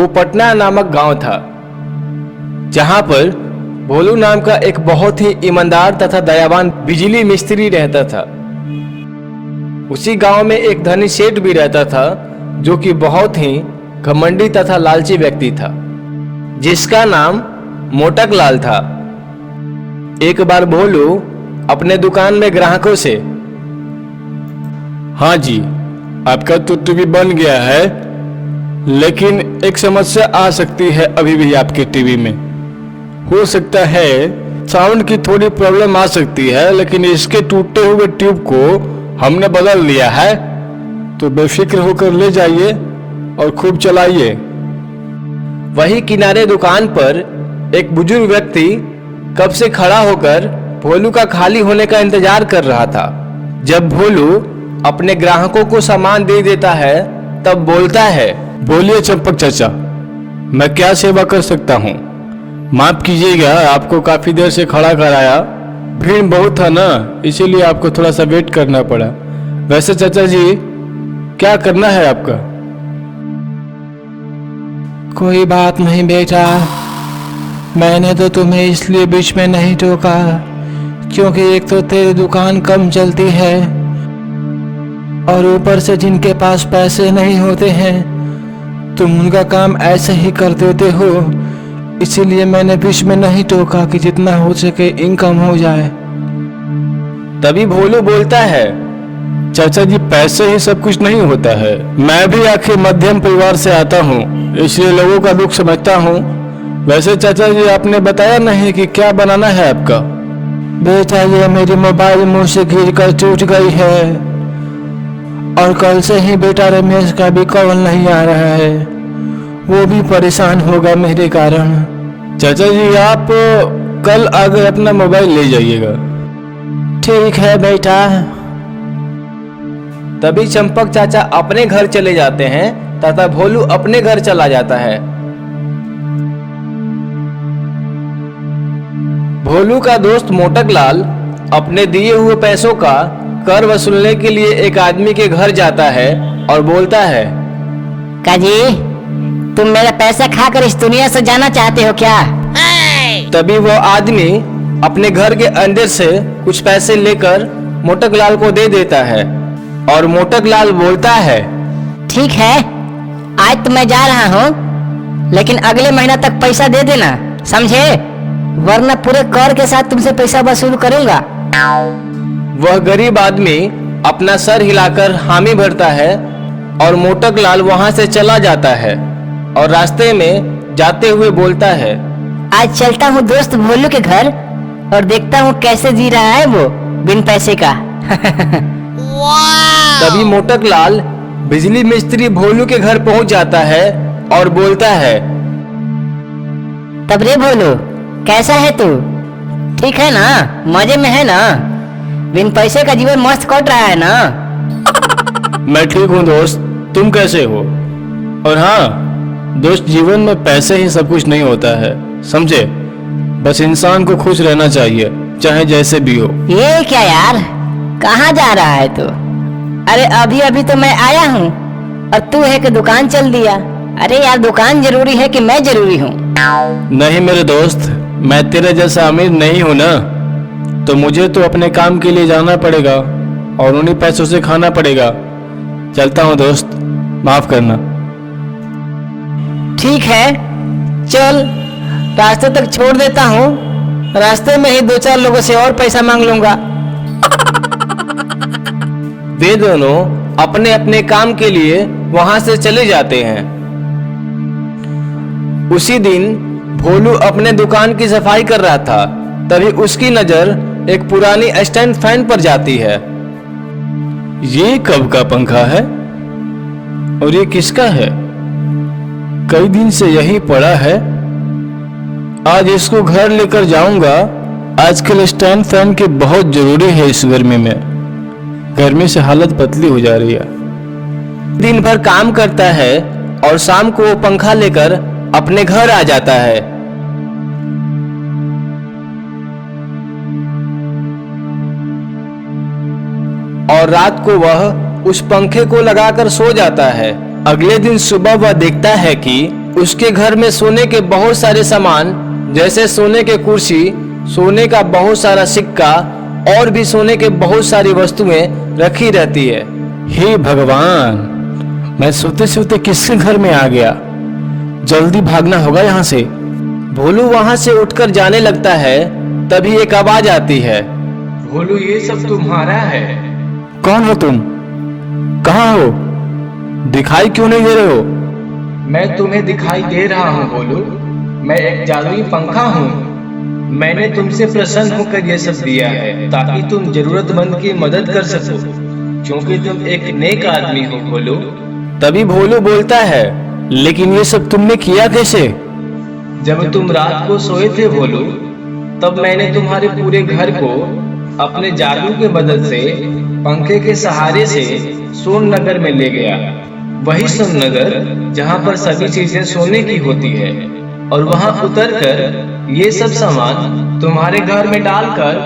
वो पटना नामक गांव था, जहां पर भोलू नाम का एक बहुत ही ईमानदार तथा दयावान बिजली मिस्त्री रहता था। उसी गांव में एक धनी सेठ भी रहता था, जो कि बहुत ही घमंडी तथा लालची व्यक्ति था, जिसका नाम मोटक लाल था। एक बार भोलू अपने दुकान में ग्राहकों से, हाँ जी, आपका तो टीवी बन गया है, लेकिन एक समस्या आ सकती है अभी भी आपके टीवी में। हो सकता है साउंड की थोड़ी प्रॉब्लम आ सकती है, लेकिन इसके टूटे हुए ट्यूब को हमने बदल लिया है, तो बेफिक्र होकर ले जाइए और खूब चलाइए। वही किनारे दुकान पर एक बुजुर्ग व्यक्ति कब से खड़ा होकर भोलू का खाली होने का इंतजार कर रहा था। जब भोलू अपने ग्राहकों को सामान दे देता है, तब बोलता है, बोलिए चंपक चाचा, मैं क्या सेवा कर सकता हूँ? माफ कीजिएगा, आपको काफी देर से खड़ा कराया, भीड़ बहुत था ना, इसीलिए आपको थोड़ा सा वेट करना पड़ा। वैसे चाचा जी, क्या करना है आपका? कोई बात नहीं बेटा, मैंने तो तुम्हें इसलिए बीच में नहीं टोका क्योंकि एक तो तेरी दुकान कम चलती है और ऊपर से जिनके पास पैसे नहीं होते हैं तुम उनका काम ऐसे ही कर देते हो, इसीलिए मैंने बीच में नहीं टोका कि जितना हो सके इनकम हो जाए। तभी भोलू बोलता है, चाचा जी, पैसे ही सब कुछ नहीं होता है। मैं भी आखिर मध्यम परिवार से आता हूँ, इसलिए लोगों का दुख समझता हूँ। वैसे चाचा जी, आपने बताया नहीं कि क्या बनाना है आपका? बेटा, ये मेरी मोबाइल मुंह से गिर कर टूट गई है और कल से ही बेटा रमेश का भी कॉल नहीं आ रहा है, वो भी परेशान होगा मेरे कारण। चाचा जी, आप कल आकर अपना मोबाइल ले जाइएगा। ठीक है बेटा। तभी चंपक चाचा अपने घर चले जाते हैं तथा भोलू अपने घर चला जाता है। भोलू का दोस्त मोटक लाल अपने दिए हुए पैसों का कर वसूलने के लिए एक आदमी के घर जाता है और बोलता है, काजी, तुम मेरा पैसा खाकर इस दुनिया से जाना चाहते हो क्या? तभी वो आदमी अपने घर के अंदर से कुछ पैसे लेकर मोटक लाल को दे देता है और मोटक लाल बोलता है, ठीक है, आज तो मैं जा रहा हूँ, लेकिन अगले महीना तक पैसा दे देना, समझे? वरना पूरे कर के साथ तुमसे पैसा वसूल करूंगा। वह गरीब आदमी अपना सर हिलाकर हामी भरता है और मोटक लाल वहां से चला जाता है और रास्ते में जाते हुए बोलता है, आज चलता हूँ दोस्त भोलू के घर और देखता हूँ कैसे जी रहा है वो बिन पैसे का। तभी मोटक लाल बिजली मिस्त्री भोलू के घर पहुंच जाता है और बोलता है, तब रे भोलू, कैसा है तू? ठीक है ना? मजे में है ना? बिन पैसे का जीवन मस्त कट रहा है ना? मैं ठीक हूँ दोस्त, तुम कैसे हो? और हाँ दोस्त, जीवन में पैसे ही सब कुछ नहीं होता है, समझे? बस इंसान को खुश रहना चाहिए, चाहे जैसे भी हो। ये क्या यार, कहाँ जा रहा है तू? अरे अभी अभी तो मैं आया हूँ और तू है कि दुकान चल दिया। अरे यार, दुकान जरूरी है कि मैं जरूरी हूँ? नहीं मेरे दोस्त, मैं तेरे जैसा अमीर नहीं हूँ ना, तो मुझे तो अपने काम के लिए जाना पड़ेगा और उन्हीं पैसों से खाना पड़ेगा। चलता हूँ दोस्त, माफ करना। ठीक है, चल, रास्ते तक छोड़ देता हूँ, रास्ते में ही 2-4 लोगों से और पैसा मांग लूंगा। वे दोनों अपने अपने काम के लिए वहां से चले जाते हैं। उसी दिन भोलू अपने दुकान की सफाई कर रहा था, तभी उसकी नजर एक पुरानी स्टैंड फैन पर जाती है। ये कब का पंखा है और ये किसका है? कई दिन से यही पड़ा है। आज इसको घर लेकर जाऊंगा। आजकल स्टैंड फैन की बहुत जरूरी है इस गर्मी में। गर्मी से हालत पतली हो जा रही है। दिन भर काम करता है और शाम को वो पंखा लेकर अपने घर आ जाता है। और रात को वह उस पंखे को लगाकर सो जाता है। अगले दिन सुबह वह देखता है कि उसके घर में सोने के बहुत सारे सामान, जैसे सोने के कुर्सी, सोने का बहुत सारा सिक्का और भी सोने के बहुत सारी वस्तुएं रखी रहती है। हे भगवान, मैं सोते सोते किसके घर में आ गया। जल्दी भागना होगा यहाँ से। भोलू वहां से उठकर जाने लगता है, तभी एक आवाज आती है। भोलू, ये सब तुम्हारा है? कौन हो तुम? कहाँ हो? दिखाई क्यों नहीं दे रहे हो? मैं तुम्हें दिखाई दे रहा हूँ भोलू। मैं एक जादुई पंखा हूँ। मैंने तुमसे प्रसन्न होकर यह सब दिया है ताकि तुम जरूरतमंद की मदद कर सको, क्योंकि तुम एक नेक आदमी हो भोलू। तभी भोलू बोलता है, लेकिन ये सब तुमने किया कैसे? जब तुम रात को सोए थे भोलू, तब मैंने तुम्हारे पूरे घर को अपने जादू के मदद से पंखे के सहारे से सोन नगर में ले गया। वही सोन नगर जहाँ पर सभी चीजें सोने की होती है, और वहाँ उतरकर ये सब सामान तुम्हारे घर में डालकर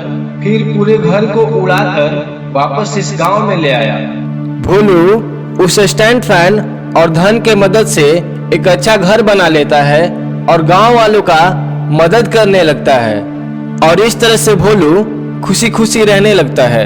फिर पूरे घर को उड़ाकर वापस इस गांव में ले आया। भोलू उस स्टैंड फैन और धन के मदद से एक अच्छा घर बना लेता है और गांव वालों का मदद करने लगता है, और इस तरह से भोलू खुशी खुशी रहने लगता है।